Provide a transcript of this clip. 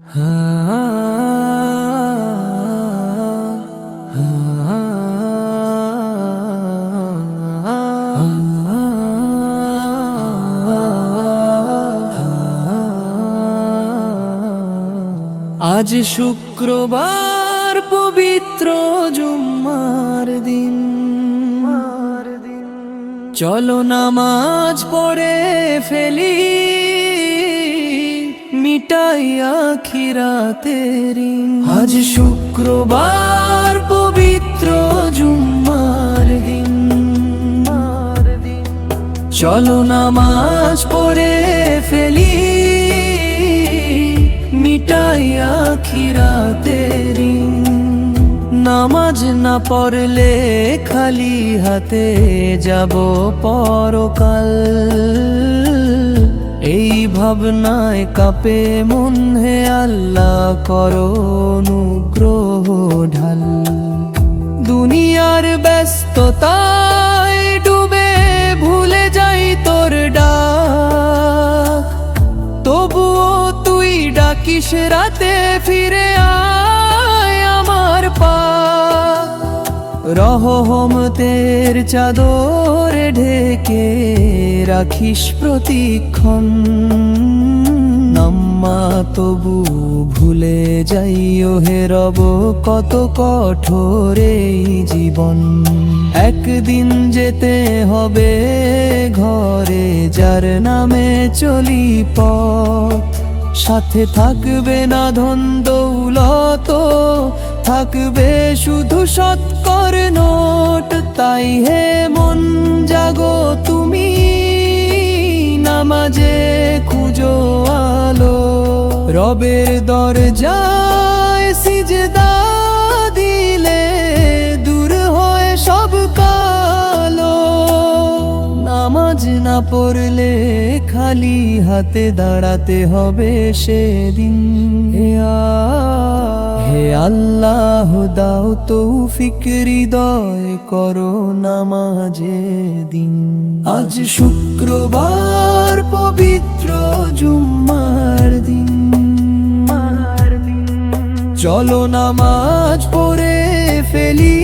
আজ শুক্রবার পবিত্র জুম্মার দিন, চলো নামাজ পড়ে ফেলি, মিটাই আখিরাতের ঋণ। আজ শুক্রবার পবিত্র জুম্মার দিন, চলো নামাজ পড়ে ফেলি, মিটাই আখিরাতের ঋণ। নামাজ না পড়লে খালি হাতে যাব পরকাল, এই ভাবনায় কাঁপে মন, হে আল্লাহ করো অনুগ্রহ ঢাল। দুনিয়ার ব্যস্ততায় ডুবে ভুলে যাই তোর ডাক, তবুও তুই ডাকিস রাতে ফিরে আয় আমার পাক। রহমতের চাদরে ঢেকে রাখিস প্রতিক্ষণ, নাম্মা তবু ভুলে যাইও হে রব কত কঠোর এই জীবন। একদিন যেতে হবে ঘরে যার নামে চলি পথ, সাথে থাকবে না ধন দৌলত, থাকবে শুধু সৎকর নোট। তাই হে মন জাগো তুমি, নামাজে খুঁজো আলো, রবের দরজায় সিজদা দিলে দূর হয় সব কালো। নামাজ না পড়লে খালি হাতে দাঁড়াতে হবে সেদিন। হে আল্লাহ দাও তৌফিক, হৃদয় করো নামাজে দিন। আজ শুক্রবার পবিত্র জুম্মার দিন, চলো নামাজ পড়ে ফেলি,